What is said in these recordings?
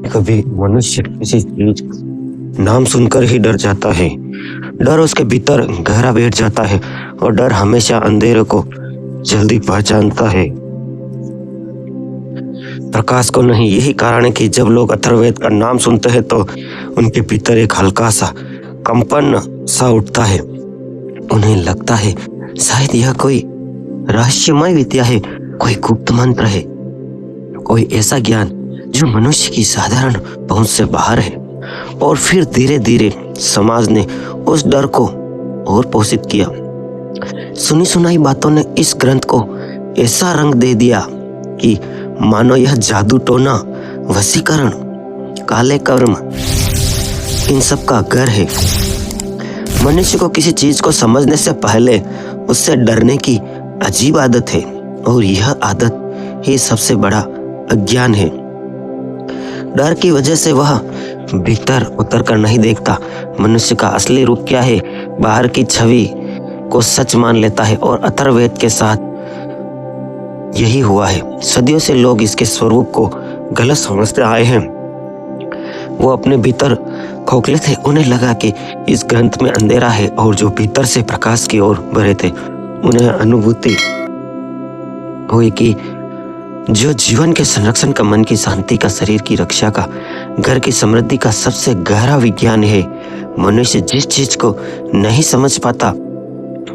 कभी मनुष्य किसी चीज नाम सुनकर ही डर जाता है। डर उसके भीतर गहरा बैठ जाता है और डर हमेशा अंधेरे को जल्दी पहचानता है, प्रकाश को नहीं। यही कारण है कि जब लोग अथर्ववेद का नाम सुनते हैं तो उनके भीतर एक हल्का सा कंपन सा उठता है। उन्हें लगता है शायद यह कोई रहस्यमय विद्या है, कोई गुप्त मंत्र है, कोई ऐसा ज्ञान जो मनुष्य की साधारण पहुंच से बाहर है। और फिर धीरे धीरे समाज ने उस डर को और पोषित किया। सुनी सुनाई बातों ने इस ग्रंथ को ऐसा रंग दे दिया कि मानो यह जादू टोना, वशीकरण, काले कर्म, इन सब का घर है। मनुष्य को किसी चीज को समझने से पहले उससे डरने की अजीब आदत है, और यह आदत ही सबसे बड़ा अज्ञान है। डर की वजह से वह भीतर उतर कर नहीं देखता मनुष्य का असली रूप क्या है, बाहर की छवि को सच मान लेता है। और अथर्ववेद के साथ यही हुआ है। सदियों से लोग इसके स्वरूप को गलत समझते आए हैं। वो अपने भीतर खोखले थे, उन्हें लगा कि इस ग्रंथ में अंधेरा है, और जो भीतर से प्रकाश की ओर भरे थे उन्हें अनुभूति हुई कि जो जीवन के संरक्षण का, मन की शांति का, शरीर की रक्षा का, घर की समृद्धि का सबसे गहरा विज्ञान है। मनुष्य जिस चीज को नहीं समझ पाता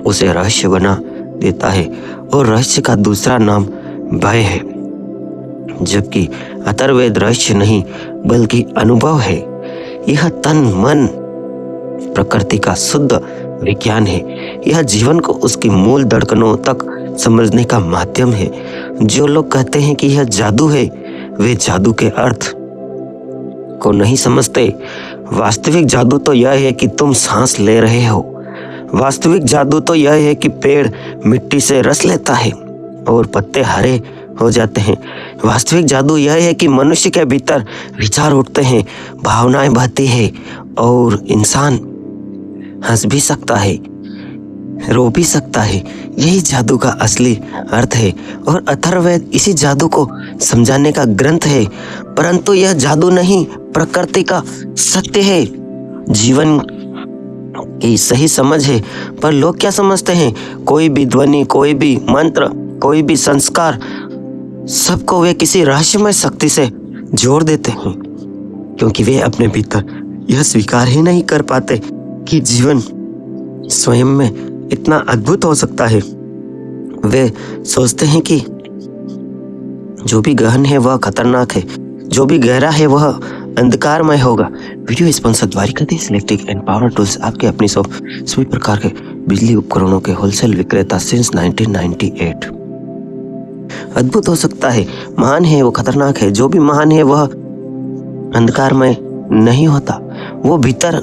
उसे रहस्य बना देता है, और रहस्य का दूसरा नाम भय है। जबकि अथर्ववेद रहस्य नहीं बल्कि अनुभव है। यह तन मन प्रकृति का शुद्ध विज्ञान है। यह जीवन को उसकी मूल धड़कनों तक समझने का माध्यम है। जो लोग कहते हैं कि यह जादू है, वे जादू के अर्थ को नहीं समझते। वास्तविक जादू तो यह है कि तुम सांस ले रहे हो। वास्तविक जादू तो यह है कि पेड़ मिट्टी से रस लेता है और पत्ते हरे हो जाते हैं। वास्तविक जादू यह है कि मनुष्य के भीतर विचार उठते हैं, भावनाएं बहती है, और इंसान हंस भी सकता है, रो भी सकता है। यही जादू का असली अर्थ है, और अथर्ववेद इसी जादू को समझाने का ग्रंथ है। परंतु यह जादू नहीं, प्रकृति का सत्य है, जीवन की सही समझ है। पर लोग क्या समझते हैं? कोई भी ध्वनि, कोई भी मंत्र, कोई भी संस्कार, सबको वे किसी रहस्यमय शक्ति से जोड़ देते हैं, क्योंकि वे अपने भीतर यह स्वीकार ही नहीं कर पाते कि जीवन स्वयं में इतना अद्भुत हो सकता है। वे सोचते हैं कि जो भी गहन है वह खतरनाक है, जो भी गहरा है वह अंधकारमय होगा। Video sponsor Dwarkadhish electric and power tools, आपके अपनी शॉप सभी प्रकार के बिजली उपकरणों के होलसेल विक्रेता सिंस 1998। अद्भुत हो सकता है, महान है वो खतरनाक है। जो भी महान है वह अंधकारमय नहीं होता, वो भीतर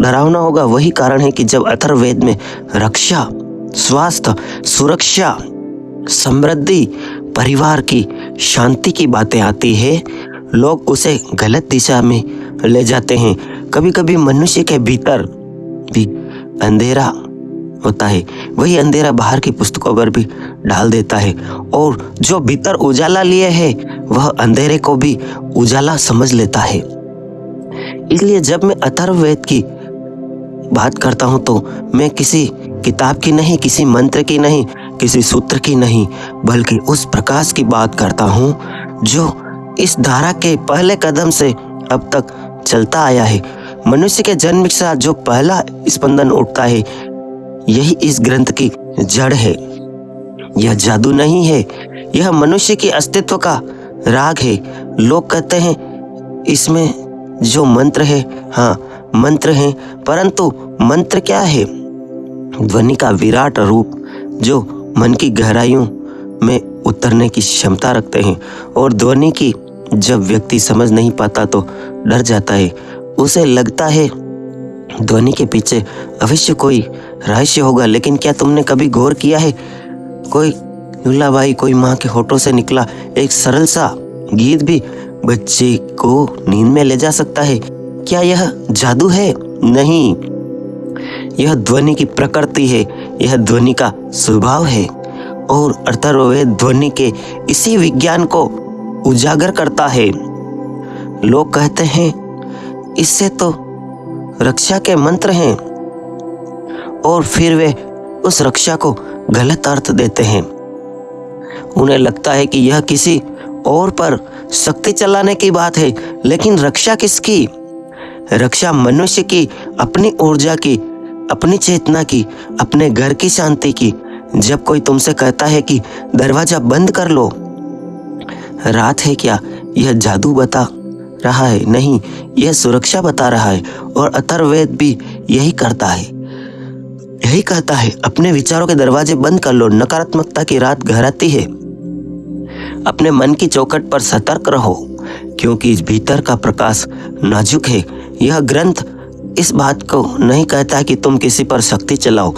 डरावना होगा। वही कारण है कि जब अथर्ववेद में रक्षा, स्वास्थ्य, सुरक्षा, समृद्धि, परिवार की शांति की बातें आती है, लोग उसे गलत दिशा में ले जाते हैं। कभी कभी मनुष्य के भीतर भी अंधेरा होता है, वही अंधेरा बाहर की पुस्तकों पर भी डाल देता है, और जो भीतर उजाला लिए है वह अंधेरे को भी उजाला समझ लेता है। इसलिए जब मैं अथर्ववेद की बात करता हूं तो मैं किसी किताब की नहीं, किसी मंत्र की नहीं, किसी सूत्र की नहीं, बल्कि उस प्रकाश की बात करता हूं जो इस धारा के पहले कदम से अब तक चलता आया है। मनुष्य के जन्म के साथ जो पहला स्पंदन उठता है, यही इस ग्रंथ की जड़ है। यह जादू नहीं है, यह मनुष्य के अस्तित्व का राग है। लोग कहते हैं इसमें जो मंत्र है, हाँ मंत्र है, परंतु मंत्र क्या है? ध्वनि का विराट रूप जो मन की गहराइयों में उतरने की क्षमता रखते हैं, और ध्वनि की जब व्यक्ति समझ नहीं पाता तो डर जाता है। उसे लगता है ध्वनि के पीछे अवश्य कोई रहस्य होगा। लेकिन क्या तुमने कभी गौर किया है, कोई लुल्लाबाई, कोई माँ के होठों से निकला एक सरल सा गीत भी बच्चे को नींद में ले जा सकता है? क्या यह जादू है? नहीं, यह ध्वनि की प्रकृति है, यह ध्वनि का स्वभाव है। और अथर्ववेद ध्वनि के इसी विज्ञान को उजागर करता है। लोग कहते हैं इससे तो रक्षा के मंत्र हैं, और फिर वे उस रक्षा को गलत अर्थ देते हैं। उन्हें लगता है कि यह किसी और पर शक्ति चलाने की बात है, लेकिन रक्षा किसकी? रक्षा मनुष्य की, अपनी ऊर्जा की, अपनी चेतना की, अपने घर की शांति की। जब कोई तुमसे कहता है कि दरवाजा बंद कर लो, रात है क्या, यह जादू बता रहा है? नहीं, यह सुरक्षा बता रहा है। और अथर्ववेद भी यही करता है, यही कहता है, अपने विचारों के दरवाजे बंद कर लो। नकारात्मकता की रात गहराती है। अपने मन की चौखट पर सतर्क रहो, क्योंकि भीतर का प्रकाश नाजुक है। यह ग्रंथ इस बात को नहीं कहता कि तुम किसी पर शक्ति चलाओ,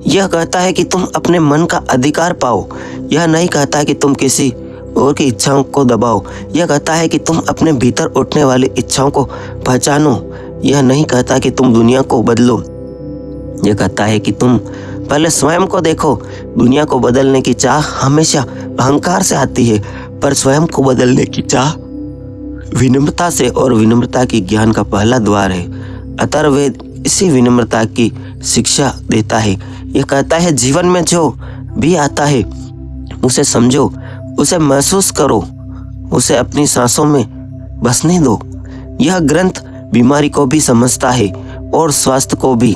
यह कहता है कि तुम अपने मन का अधिकार पाओ। यह नहीं कहता कि तुम किसी और की इच्छाओं को दबाओ, यह कहता है कि तुम अपने भीतर उठने वाली इच्छाओं को पहचानो। यह नहीं कहता कि तुम दुनिया को बदलो, यह कहता है कि तुम पहले स्वयं को देखो। दुनिया को बदलने की चाह हमेशा अहंकार से आती है, पर स्वयं को बदलने की चाह विनम्रता से, और विनम्रता की ज्ञान का पहला द्वार है। अथर्ववेद इसी विनम्रता की शिक्षा देता है। यह कहता है जीवन में जो भी आता है उसे समझो, उसे महसूस करो, उसे अपनी सांसों में बसने दो। यह ग्रंथ बीमारी को भी समझता है और स्वास्थ्य को भी।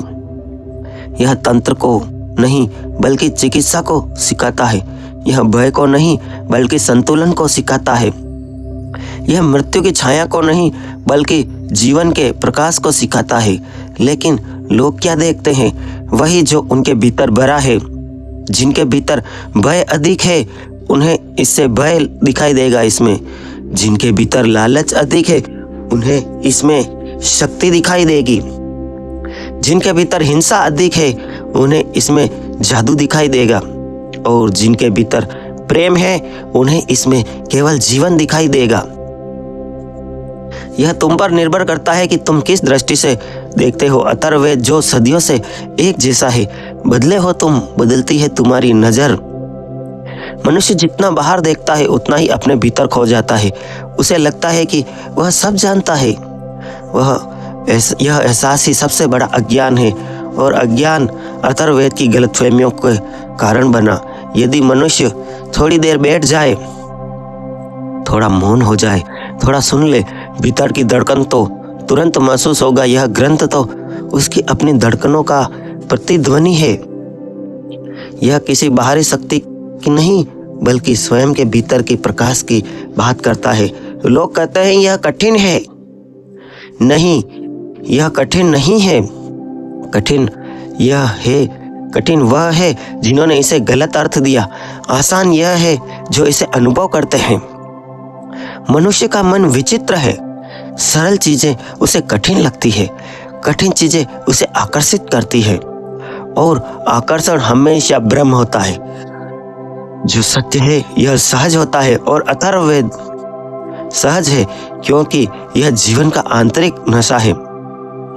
यह तंत्र को नहीं बल्कि चिकित्सा को सिखाता है। यह भय को नहीं बल्कि संतुलन को सिखाता है। यह मृत्यु की छाया को नहीं बल्कि जीवन के प्रकाश को सिखाता है। लेकिन लोग क्या देखते हैं? वही जो उनके भीतर भरा है। जिनके भीतर भय अधिक है उन्हें इससे भय दिखाई देगा इसमें। जिनके भीतर लालच अधिक है उन्हें इसमें शक्ति दिखाई देगी। जिनके भीतर हिंसा अधिक है उन्हें इसमें जादू दिखाई देगा, और जिनके भीतर प्रेम है उन्हें इसमें केवल जीवन दिखाई देगा। यह तुम पर निर्भर करता है कि तुम किस दृष्टि से देखते हो। अथर्ववेद जो सदियों से एक जैसा है, बदले हो तुम, बदलती है तुम्हारी नजर। मनुष्य जितना बाहर देखता है उतना ही अपने भीतर खो जाता है। उसे लगता है कि वह सब जानता है। यह एहसास ही सबसे बड़ा अज्ञान है, और अज्ञान अथर्ववेद की गलतफहमियों के कारण बना। यदि मनुष्य थोड़ी देर बैठ जाए, थोड़ा मौन हो जाए, थोड़ा सुन ले, भीतर की धड़कन तो तुरंत महसूस होगा। यह ग्रंथ तो उसकी अपनी धड़कनों का प्रतिध्वनि है। यह किसी बाहरी शक्ति की नहीं बल्कि स्वयं के भीतर की प्रकाश की बात करता है। लोग कहते हैं यह कठिन है। नहीं, यह कठिन नहीं है। कठिन यह है, कठिन वह है जिन्होंने इसे गलत अर्थ दिया। आसान यह है जो इसे अनुभव करते हैं। मनुष्य का मन विचित्र है। सरल चीजें उसे कठिन लगती है, कठिन चीजें उसे आकर्षित करती है, और आकर्षण हमेशा भ्रम होता है। जो सत्य है यह सहज होता है, और अथर्ववेद सहज है क्योंकि यह जीवन का आंतरिक नशा है।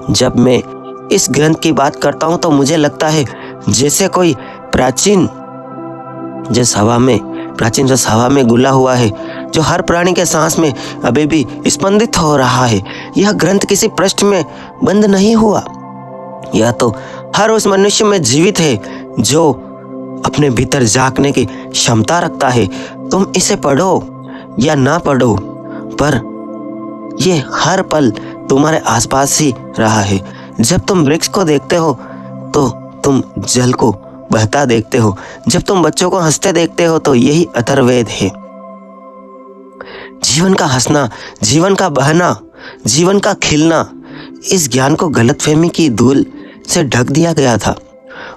जब मैं इस ग्रंथ की बात करता हूं तो मुझे लगता है जैसे कोई प्राचीन रस हवा में घुला हुआ है, जो हर प्राणी के सांस में अभी भी स्पंदित हो रहा है। यह ग्रंथ किसी पृष्ठ में बंद नहीं हुआ। यह तो हर उस मनुष्य में जीवित है जो अपने भीतर झांकने की क्षमता रखता है। तुम इसे पढ़ो या ना पढ़ो, पर यह हर पल तुम्हारे आसपास ही रहा है। जब तुम वृक्ष को देखते हो तो तुम जल को बहता देखते हो। जब तुम बच्चों को हंसते देखते हो तो यही अथर्ववेद है। जीवन का हंसना, जीवन का बहना, जीवन का खिलना, इस ज्ञान को गलतफहमी की धूल से ढक दिया गया था,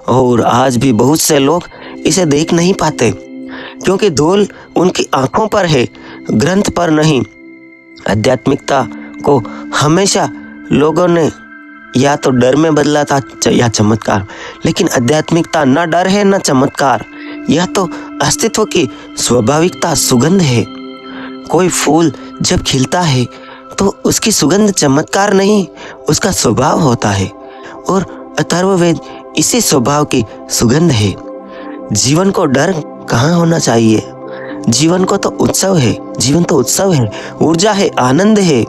और आज भी बहुत से लोग इसे देख नहीं पाते क्योंकि धूल उनकी आंखों पर है, ग्रंथ पर नहीं। आध्यात्मिकता को हमेशा लोगों ने या तो डर में बदला था या चमत्कार, लेकिन आध्यात्मिकता न डर है न चमत्कार। यह तो अस्तित्व की स्वाभाविकता, सुगंध है। कोई फूल जब खिलता है तो उसकी सुगंध चमत्कार नहीं, उसका स्वभाव होता है, और अथर्ववेद इसी स्वभाव की सुगंध है। जीवन को डर कहाँ होना चाहिए? जीवन को तो उत्सव है, जीवन तो उत्सव है, ऊर्जा है, आनंद है।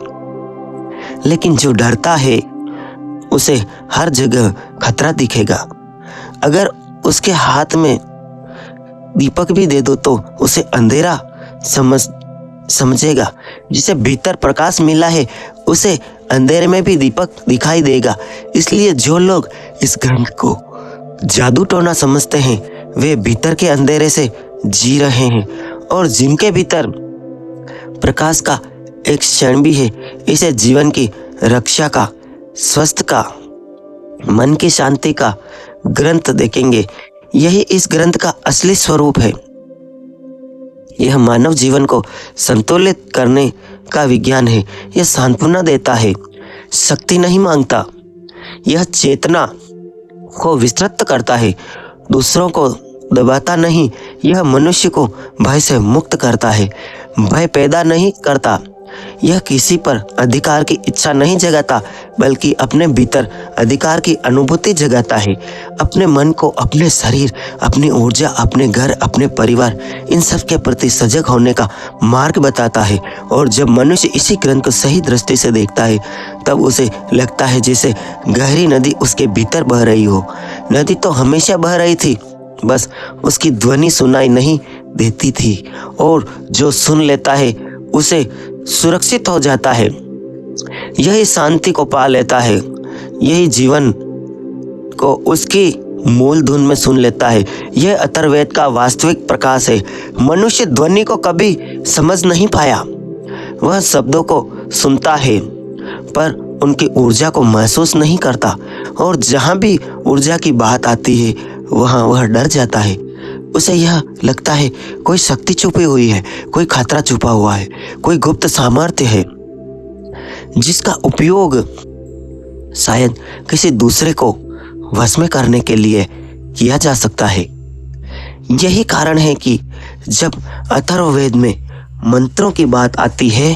लेकिन जो डरता है उसे हर जगह खतरा दिखेगा। अगर उसके हाथ में दीपक भी दे दो तो उसे अंधेरा समझेगा। जिसे भीतर प्रकाश मिला है उसे अंधेरे में भी दीपक दिखाई देगा। इसलिए जो लोग इस ग्रंथ को जादू टोना समझते हैं वे भीतर के अंधेरे से जी रहे हैं, और जिनके भीतर प्रकाश का एक क्षण भी है इसे जीवन की रक्षा का, स्वस्थ का, मन की शांति का ग्रंथ देखेंगे। यही इस ग्रंथ का असली स्वरूप है। यह मानव जीवन को संतुलित करने का विज्ञान है। यह सांत्वना देता है, शक्ति नहीं मांगता। यह चेतना को विस्तृत करता है, दूसरों को दबाता नहीं। यह मनुष्य को भय से मुक्त करता है, भय पैदा नहीं करता। यह किसी पर अधिकार की इच्छा नहीं जगाता, बल्कि अपने भीतर अधिकार की अनुभूति जगाता है। अपने मन को, अपने शरीर, अपनी ऊर्जा, अपने घर, अपने परिवार, इन सब के प्रति सजग होने का मार्ग बताता है। और जब मनुष्य इसी ग्रंथ को सही दृष्टि से देखता है तब उसे लगता है जैसे गहरी नदी उसके भीतर बह रही हो। नदी तो हमेशा बह रही थी, बस उसकी ध्वनि सुनाई नहीं देती थी, और जो सुन लेता है उसे सुरक्षित हो जाता है। यही शांति को पा लेता है, यही जीवन को उसकी मूल धुन में सुन लेता है। यह अथर्ववेद का वास्तविक प्रकाश है। मनुष्य ध्वनि को कभी समझ नहीं पाया। वह शब्दों को सुनता है पर उनकी ऊर्जा को महसूस नहीं करता, और जहाँ भी ऊर्जा की बात आती है वहाँ वह डर जाता है। उसे यह लगता है कोई शक्ति छुपी हुई है, कोई खतरा छुपा हुआ है, कोई गुप्त सामर्थ्य है जिसका उपयोग शायद किसी दूसरे को वश में करने के लिए किया जा सकता है। यही कारण है कि जब अथर्ववेद में मंत्रों की बात आती है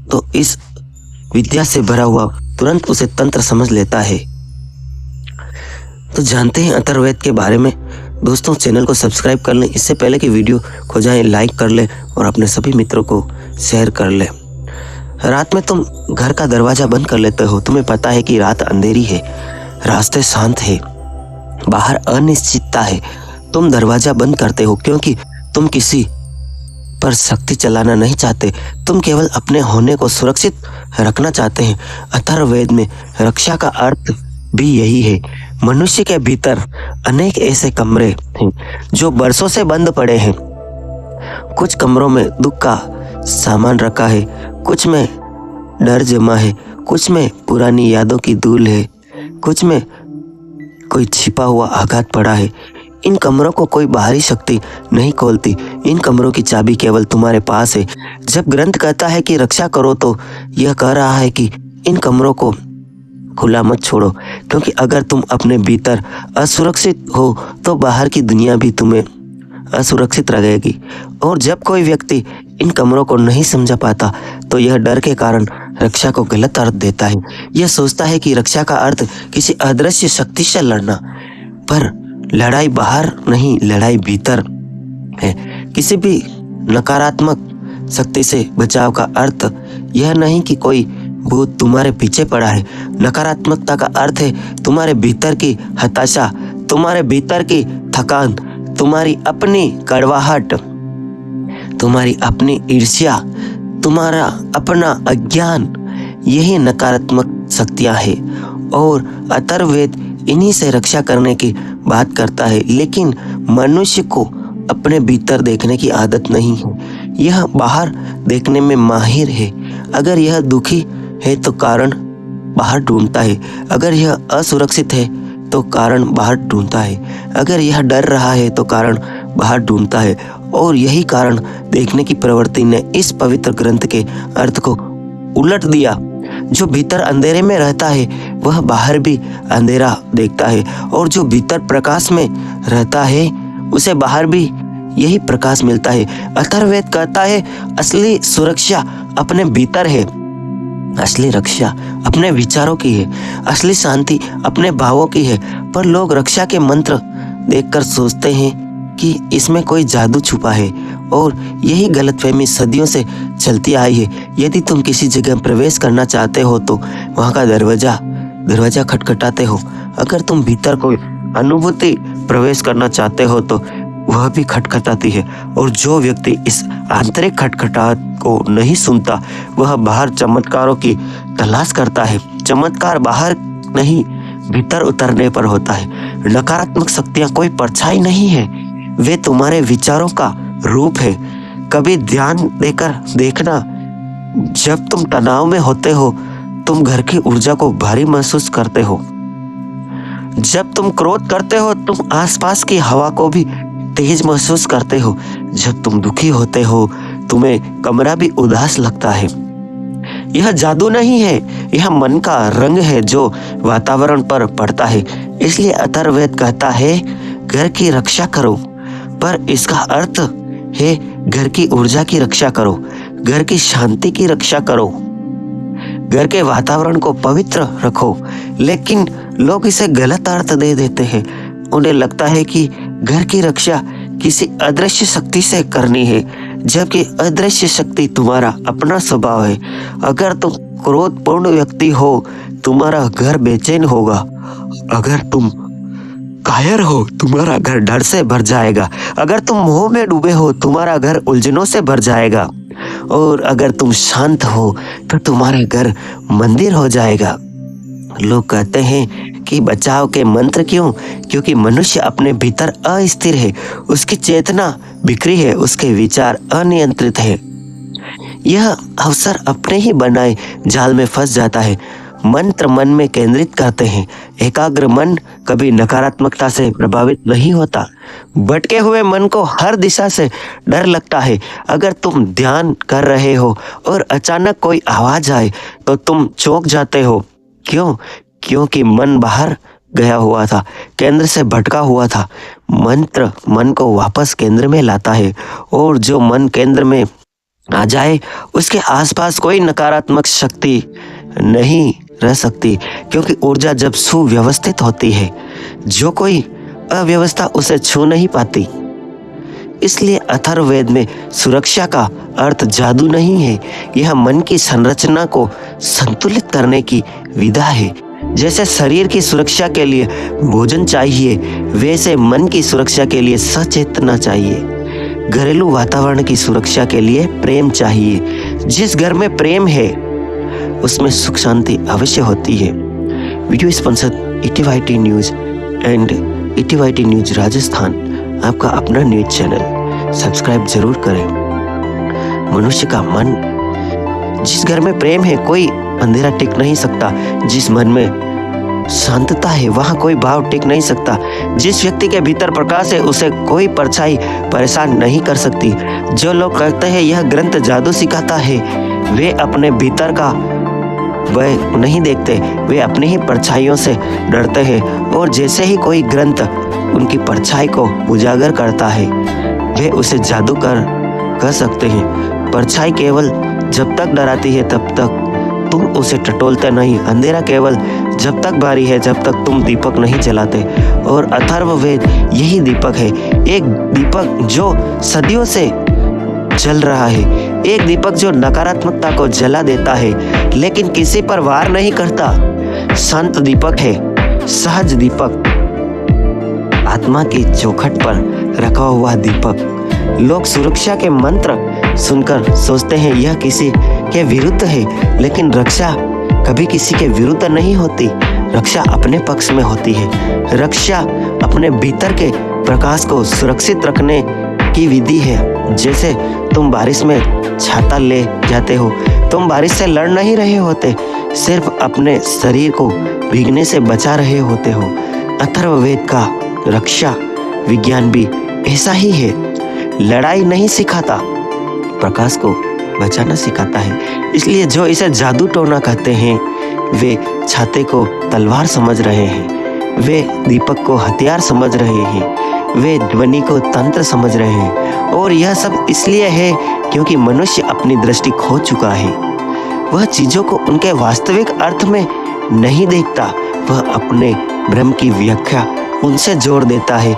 तो इस विद्या से भरा हुआ तुरंत उसे तंत्र समझ लेता है। तो जानते हैं अथर्ववेद के बारे में। दोस्तों, चैनल को सब्सक्राइब कर लें, इससे पहले कि वीडियो को जाएं लाइक कर लें और अपने सभी मित्रों को शेयर कर लें। रात में तुम घर का दरवाजा बंद कर लेते हो। तुम्हें पता है कि रात अंधेरी है, रास्ते शांत है, बाहर अनिश्चितता है। तुम दरवाजा बंद करते हो क्योंकि तुम किसी पर शक्ति चलाना नहीं चाहते। तुम केवल अपने होने को सुरक्षित रखना चाहते हैं। अथर्ववेद में रक्षा का अर्थ भी यही है। मनुष्य के भीतर अनेक ऐसे कमरे हैं जो बरसों से बंद पड़े हैं। कुछ कमरों में दुख का सामान रखा है, कुछ में डर जमा है, कुछ में पुरानी यादों की धूल है, कुछ में कोई छिपा हुआ आघात पड़ा है। इन कमरों को कोई बाहरी शक्ति नहीं खोलती। इन कमरों की चाबी केवल तुम्हारे पास है। जब ग्रंथ कहता है कि रक्षा करो तो यह कह रहा है कि इन कमरों को खुला मत छोड़ो, क्योंकि अगर तुम अपने भीतर असुरक्षित हो तो बाहर की दुनिया भी तुम्हें असुरक्षित रहेगी। और जब कोई व्यक्ति इन कमरों को नहीं समझा पाता तो यह डर के कारण रक्षा को गलत अर्थ देता है। यह सोचता है कि रक्षा का अर्थ किसी अदृश्य शक्ति से लड़ना, पर लड़ाई बाहर नहीं, लड़ाई भीतर है। किसी भी नकारात्मक शक्ति से बचाव का अर्थ यह नहीं कि कोई भूत तुम्हारे पीछे पड़ा है। नकारात्मकता का अर्थ है तुम्हारे भीतर की हताशा, तुम्हारे भीतर की थकान, तुम्हारी अपनी कड़वाहट, तुम्हारी अपनी ईर्ष्या, तुम्हारा अपना अज्ञान। यही नकारात्मक शक्तियां हैं और अथर्ववेद इन्हीं से रक्षा करने की बात करता है। लेकिन मनुष्य को अपने भीतर देखने की आदत नहीं है। यह बाहर देखने में माहिर है। अगर यह दुखी है तो कारण बाहर ढूंढता है, अगर यह असुरक्षित है तो कारण बाहर ढूंढता है, अगर यह डर रहा है तो कारण बाहर ढूंढता है। और यही कारण देखने की प्रवृत्ति ने इस पवित्र ग्रंथ के अर्थ को उलट दिया। जो भीतर अंधेरे में रहता है वह बाहर भी अंधेरा देखता है, और जो भीतर प्रकाश में रहता है उसे बाहर भी यही प्रकाश मिलता है। अथर्ववेद कहता है असली सुरक्षा अपने भीतर है, असली रक्षा अपने विचारों की है, असली शांति अपने भावों की है। पर लोग रक्षा के मंत्र देखकर सोचते हैं कि इसमें कोई जादू छुपा है और यही गलतफहमी सदियों से चलती आई है। यदि तुम किसी जगह प्रवेश करना चाहते हो तो वहाँ का दरवाजा खटखटाते हो। अगर तुम भीतर कोई अनुभूति प्रवेश करना चाहते हो तो वह भी खटखटाती है। और जो व्यक्ति इस आंतरिक खटखटाहट को नहीं सुनता वह बाहर चमत्कारों की तलाश करता है। चमत्कार बाहर नहीं, भीतर उतरने पर होता है। नकारात्मक शक्तियां कोई परछाई नहीं है, वे तुम्हारे विचारों का रूप है। कभी ध्यान देकर देखना, जब तुम तनाव में होते हो तुम घर की ऊर्जा को भारी महसूस करते हो। जब तुम क्रोध करते हो तुम आसपास की हवा को भी तेज महसूस करते हो। जब तुम दुखी होते हो तुम्हें कमरा भी उदास लगता है। यह जादू नहीं है, यह मन का रंग है जो वातावरण पर पड़ता है। इसलिए अथर्ववेद कहता है घर की रक्षा करो, पर इसका अर्थ है घर की ऊर्जा की रक्षा करो, घर की शांति की रक्षा करो, घर के वातावरण को पवित्र रखो। लेकिन लोग इसे गलत अर्थ दे देते हैं। उन्हें लगता है कि घर की रक्षा किसी अदृश्य शक्ति से करनी है, जबकि अदृश्य शक्ति तुम्हारा अपना स्वभाव है। अगर तुम क्रोधपूर्ण व्यक्ति हो तुम्हारा घर बेचैन होगा। अगर तुम कायर हो तुम्हारा घर डर से भर जाएगा। अगर तुम मोह में डूबे हो तुम्हारा घर उलझनों से भर जाएगा। और अगर तुम शांत हो तो तुम्हारा घर मंदिर हो जाएगा। लोग कहते हैं कि बचाव के मंत्र क्यों? क्योंकि मनुष्य अपने भीतर अस्थिर है, उसकी चेतना बिखरी है, उसके विचार अनियंत्रित है। यह अवसर अपने ही बनाए जाल में फंस जाता है। मंत्र मन में केंद्रित करते हैं। एकाग्र मन कभी नकारात्मकता से प्रभावित नहीं होता। भटके हुए मन को हर दिशा से डर लगता है। अगर तुम ध्यान कर रहे हो और अचानक कोई आवाज आए तो तुम चौंक जाते हो। क्यों? क्योंकि मन बाहर गया हुआ था, केंद्र से भटका हुआ था। मंत्र मन को वापस केंद्र में लाता है और जो मन केंद्र में आ जाए उसके आसपास कोई नकारात्मक शक्ति नहीं रह सकती, क्योंकि ऊर्जा जब सुव्यवस्थित होती है जो कोई अव्यवस्था उसे छू नहीं पाती। इसलिए अथर्ववेद में सुरक्षा का अर्थ जादू नहीं है, यह मन की संरचना को संतुलित करने की विधा है। जैसे शरीर की सुरक्षा के लिए भोजन चाहिए, वैसे मन की सुरक्षा के लिए सचेतना चाहिए। घरेलू वातावरण की सुरक्षा के लिए प्रेम चाहिए। जिस घर में प्रेम है उसमें सुख शांति अवश्य होती है। वीडियो स्पॉन्सर इटीवाईटी न्यूज एंड इटीवाईटी न्यूज राजस्थान, आपका अपना न्यूज चैनल। सब्सक्राइब जरूर करें। मनुष्य का मन, जिस घर में प्रेम है कोई अंधेरा टिक नहीं सकता। जिस मन में शांतता है वहां कोई भाव टिक नहीं सकता। जिस व्यक्ति के भीतर प्रकाश है उसे कोई परछाई परेशान नहीं कर सकती। जो लोग कहते हैं यह ग्रंथ जादू सिखाता है, वे अपने भीतर का वह नहीं देखते, वे अपनी ही परछाइयों से डरते हैं। और जैसे ही कोई ग्रंथ उनकी परछाई को उजागर करता है वे उसे जादू कर सकते हैं। परछाई केवल जब तक डराती है तब तक तुम उसे टटोलते नहीं। अंधेरा केवल जब तक भारी है जब तक तुम दीपक नहीं जलाते। और अथर्ववेद यही दीपक है, एक दीपक जो सदियों से जल रहा है, एक दीपक जो नकारात्मकता को जला देता है लेकिन किसी पर वार नहीं करता। शांत दीपक है, सहज दीपक, आत्मा की चौखट पर रखा हुआ दीपक। लोग सुरक्षा के मंत्र सुनकर सोचते हैं यह किसी के विरुद्ध है, लेकिन रक्षा कभी किसी के विरुद्ध नहीं होती। रक्षा अपने पक्ष में होती है। रक्षा अपने भीतर के प्रकाश को सुरक्षित रखने की विधि है। जैसे तुम बारिश में छाता ले जाते हो, तुम बारिश से लड़ नहीं रहे होते, सिर्फ अपने शरीर को भीगने से बचा रहे होते हो। अथर्ववेद का रक्षा विज्ञान भी ऐसा ही है। लड़ाई नहीं सिखाता, प्रकाश को बचाना सिखाता है। इसलिए जो इसे जादू टोना कहते हैं वे छाते को तलवार समझ रहे हैं, वे दीपक को हथियार समझ रहे हैं, वे ध्वनि को तंत्र समझ रहे हैं। और यह सब इसलिए है क्योंकि मनुष्य अपनी दृष्टि खो चुका है। वह चीजों को उनके वास्तविक अर्थ में नहीं देखता, वह अपने भ्रम की व्याख्या उनसे जोड़ देता है।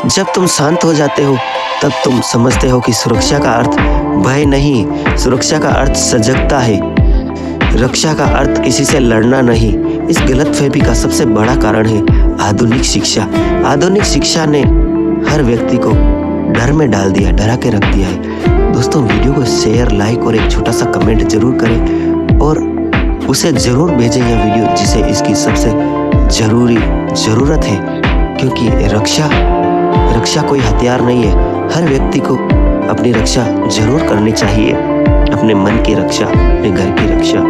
जब तुम शांत हो जाते हो तब तुम समझते हो कि सुरक्षा का अर्थ भय नहीं, सुरक्षा का अर्थ सजगता है। रक्षा का अर्थ किसी से लड़ना नहीं। इस गलतफहमी का सबसे बड़ा कारण है आधुनिक शिक्षा। आधुनिक शिक्षा ने हर व्यक्ति को डर में डाल दिया, डरा के रख दिया है। दोस्तों, वीडियो को शेयर, लाइक और एक छोटा सा कमेंट जरूर करें और उसे जरूर भेजें यह वीडियो जिसे इसकी सबसे ज़रूरत है, क्योंकि रक्षा कोई हथियार नहीं है। हर व्यक्ति को अपनी रक्षा जरूर करनी चाहिए, अपने मन की रक्षा, अपने घर की रक्षा।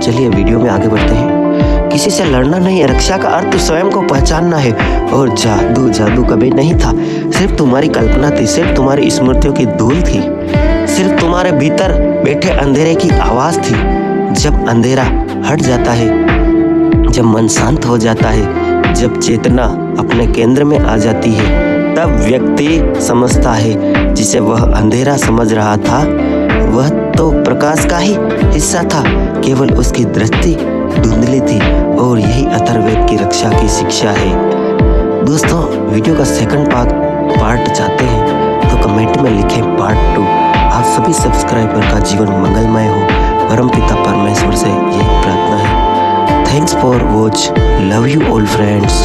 चलिए वीडियो में आगे बढ़ते हैं। किसी से लड़ना नहीं है, रक्षा का अर्थ स्वयं को पहचानना है। और जादू कभी नहीं था, सिर्फ तुम्हारी कल्पना थी, सिर्फ तुम्हारी स्मृतियों की धूल थी, सिर्फ तुम्हारे भीतर बैठे अंधेरे की आवाज थी। जब अंधेरा हट जाता है, जब मन शांत हो जाता है, जब चेतना अपने केंद्र में आ जाती है, तब व्यक्ति समझता है जिसे वह अंधेरा समझ रहा था वह तो प्रकाश का ही हिस्सा था, केवल उसकी दृष्टि धुंधली थी। और यही अथर्ववेद की रक्षा की शिक्षा है। दोस्तों, वीडियो का सेकंड पार्ट चाहते हैं तो कमेंट में लिखें पार्ट 2। आप सभी सब्सक्राइबर का जीवन मंगलमय हो, परमपिता परमेश्वर से यही प्रार्थना है। Thanks for watch, love you all friends.